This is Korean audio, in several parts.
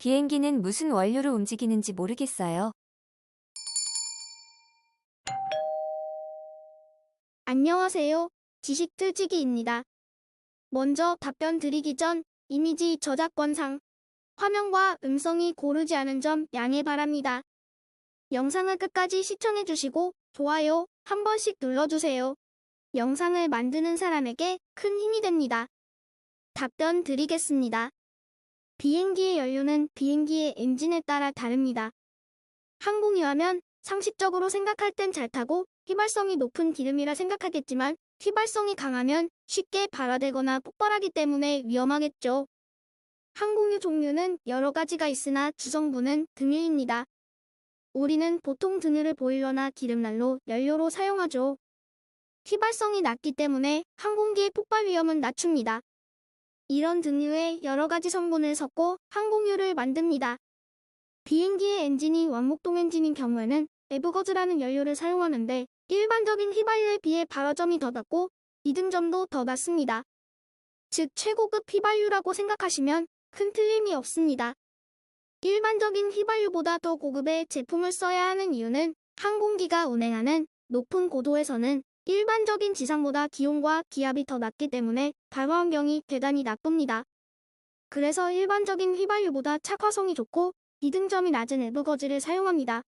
비행기는 무슨 원료로 움직이는지 모르겠어요. 안녕하세요. 지식틀치기입니다. 먼저 답변 드리기 전 이미지 저작권상 화면과 음성이 고르지 않은 점 양해 바랍니다. 영상을 끝까지 시청해주시고 좋아요 한 번씩 눌러주세요. 영상을 만드는 사람에게 큰 힘이 됩니다. 답변 드리겠습니다. 비행기의 연료는 비행기의 엔진에 따라 다릅니다. 항공유하면 상식적으로 생각할 땐 잘 타고 휘발성이 높은 기름이라 생각하겠지만 휘발성이 강하면 쉽게 발화되거나 폭발하기 때문에 위험하겠죠. 항공유 종류는 여러 가지가 있으나 주성분은 등유입니다. 우리는 보통 등유를 보일러나 기름난로, 연료로 사용하죠. 휘발성이 낮기 때문에 항공기의 폭발 위험은 낮춥니다. 이런 등유에 여러 가지 성분을 섞고 항공유를 만듭니다. 비행기의 엔진이 왕목동 엔진인 경우에는 에브거즈라는 연료를 사용하는데 일반적인 휘발유에 비해 발화점이 더 낮고 이등점도 더 낮습니다. 즉 최고급 휘발유라고 생각하시면 큰 틀림이 없습니다. 일반적인 휘발유보다 더 고급의 제품을 써야 하는 이유는 항공기가 운행하는 높은 고도에서는 일반적인 지상보다 기온과 기압이 더 낮기 때문에 발화 환경이 대단히 나쁩니다. 그래서 일반적인 휘발유보다 착화성이 좋고 이등점이 낮은 에브거즈를 사용합니다.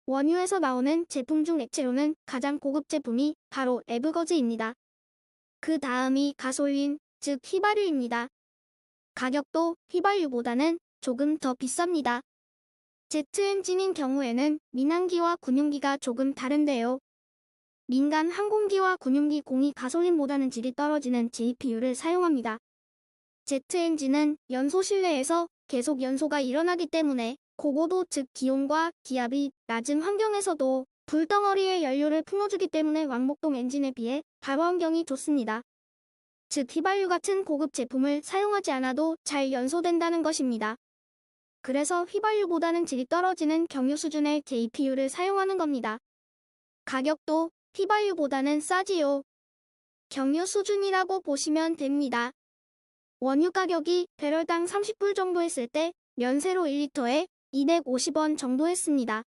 원유에서 나오는 제품 중 액체로는 가장 고급 제품이 바로 에브거즈입니다. 그 다음이 가솔린, 즉 휘발유입니다. 가격도 휘발유보다는 조금 더 비쌉니다. 제트 엔진인 경우에는 민항기와 군용기가 조금 다른데요. 민간 항공기와 군용기 공이 가솔린보다는 질이 떨어지는 JPU를 사용합니다. 제트 엔진은 연소 실내에서 계속 연소가 일어나기 때문에 고고도 즉 기온과 기압이 낮은 환경에서도 불덩어리의 연료를 품어주기 때문에 왕목동 엔진에 비해 발화 환경이 좋습니다. 즉 휘발유 같은 고급 제품을 사용하지 않아도 잘 연소된다는 것입니다. 그래서 휘발유보다는 질이 떨어지는 경유 수준의 JPU를 사용하는 겁니다. 가격도 휘발유보다는 싸지요. 경유 수준이라고 보시면 됩니다. 원유 가격이 배럴당 30불 정도 했을 때 면세로 1리터에 250원 정도 했습니다.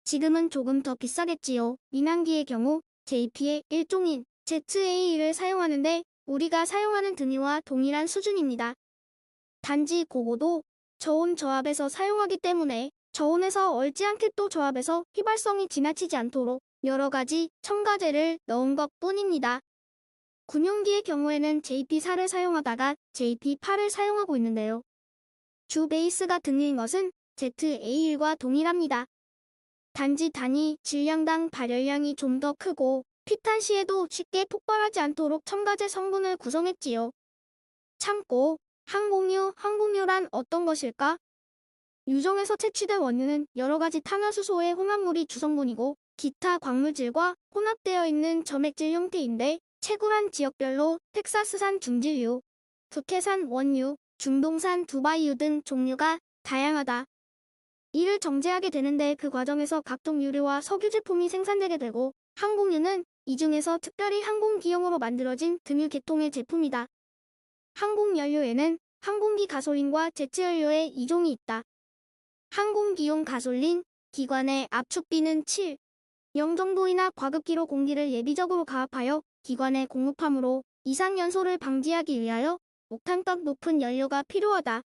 지금은 조금 더 비싸겠지요. 민항기의 경우 JP의 일종인 ZA를 사용하는데 우리가 사용하는 등유와 동일한 수준입니다. 단지 고고도 저온 저압에서 사용하기 때문에 저온에서 얼지 않게 또 저압에서 휘발성이 지나치지 않도록 여러 가지 첨가제를 넣은 것 뿐입니다. 군용기의 경우에는 JP4를 사용하다가 JP8을 사용하고 있는데요. 주 베이스가 등유인 것은 ZA1과 동일합니다. 단지 단위 질량당 발열량이 좀 더 크고 피탄 시에도 쉽게 폭발하지 않도록 첨가제 성분을 구성했지요. 참고 항공유란 어떤 것일까? 유정에서 채취된 원유는 여러 가지 탄화수소의 혼합물이 주성분이고 기타 광물질과 혼합되어 있는 점액질 형태인데 채굴한 지역별로 텍사스산 중질유, 북해산 원유, 중동산 두바이유 등 종류가 다양하다. 이를 정제하게 되는데 그 과정에서 각종 유류와 석유 제품이 생산되게 되고 항공유는 이 중에서 특별히 항공기용으로 만들어진 등유 계통의 제품이다. 항공연료에는 항공기 가솔린과 제트연료의 2종이 있다. 항공기용 가솔린, 기관의 압축비는 7, 0 정도이나 과급기로 공기를 예비적으로 가압하여 기관에 공급하므로 이상 연소를 방지하기 위하여 옥탄값 높은 연료가 필요하다.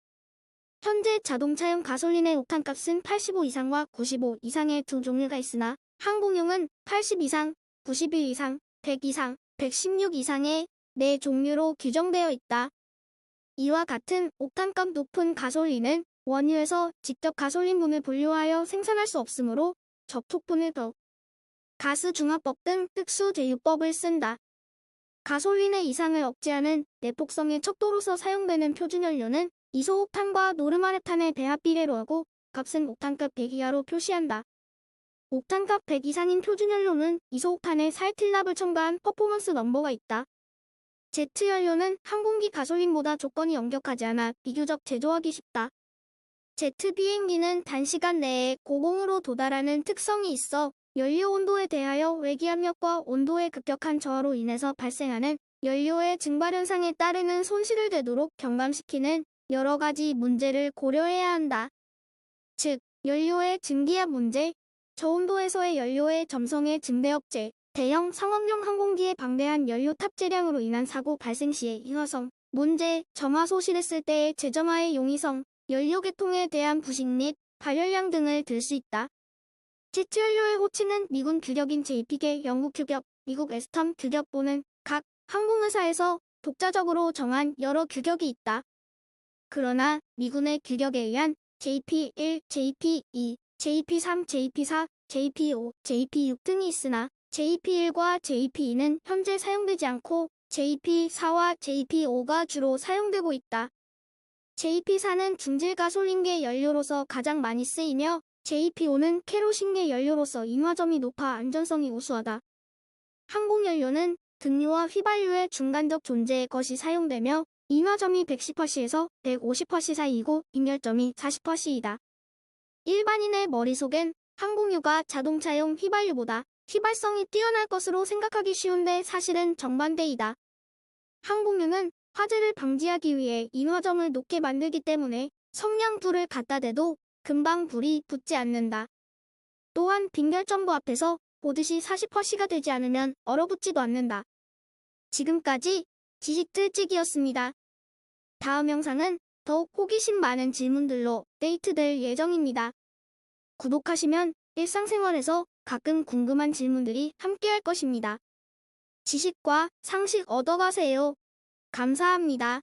현재 자동차용 가솔린의 옥탄값은 85 이상과 95 이상의 두 종류가 있으나 항공용은 80 이상, 91 이상, 100 이상, 116 이상의 4종류로 규정되어 있다. 이와 같은 옥탄값 높은 가솔린은 원유에서 직접 가솔린분을 분류하여 생산할 수 없으므로 접촉분을 더 가스중화법 등 특수 제휴법을 쓴다. 가솔린의 이상을 억제하는 내폭성의 척도로서 사용되는 표준연료는 이소옥탄과 노르마르탄의 배합 비례로 하고 값은 옥탄값 100 이하로 표시한다. 옥탄값 100 이상인 표준연료는 이소옥탄에 사에틸납을 첨가한 퍼포먼스 넘버가 있다. 제트연료는 항공기 가솔린보다 조건이 엄격하지 않아 비교적 제조하기 쉽다. 제트 비행기는 단시간 내에 고공으로 도달하는 특성이 있어 연료 온도에 대하여 외기압력과 온도의 급격한 저하로 인해서 발생하는 연료의 증발 현상에 따르는 손실을 되도록 경감시키는 여러 가지 문제를 고려해야 한다. 즉, 연료의 증기압 문제, 저온도에서의 연료의 점성의 증대역제, 대형 상업용 항공기의 방대한 연료 탑재량으로 인한 사고 발생 시의 인화성 문제, 점화 소실했을 때의 재점화의 용이성, 연료 계통에 대한 부식 및 발열량 등을 들 수 있다. 제트 연료의 호치는 미군 규격인 JP계, 영국 규격, 미국 에스텀 규격보는 각 항공회사에서 독자적으로 정한 여러 규격이 있다. 그러나 미군의 규격에 의한 JP1, JP2, JP3, JP4, JP5, JP6 등이 있으나 JP1과 JP2는 현재 사용되지 않고 JP4와 JP5가 주로 사용되고 있다. JP4는 중질 가솔린계 연료로서 가장 많이 쓰이며 JP5는 케로신계 연료로서 인화점이 높아 안전성이 우수하다. 항공연료는 등유와 휘발유의 중간적 존재의 것이 사용되며 인화점이 110%에서 150% 사이이고 빈혈점이 40%이다. 일반인의 머릿속엔 항공유가 자동차용 휘발유보다 휘발성이 뛰어날 것으로 생각하기 쉬운데 사실은 정반대이다. 항공유는 화재를 방지하기 위해 인화점을 높게 만들기 때문에 성냥 불을 갖다 대도 금방 불이 붙지 않는다. 또한 빈결점부 앞에서 보듯이 40%가 되지 않으면 얼어붙지도 않는다. 지금까지 지식들찍이었습니다. 다음 영상은 더욱 호기심 많은 질문들로 업데이트될 예정입니다. 구독하시면 일상생활에서 가끔 궁금한 질문들이 함께할 것입니다. 지식과 상식 얻어가세요. 감사합니다.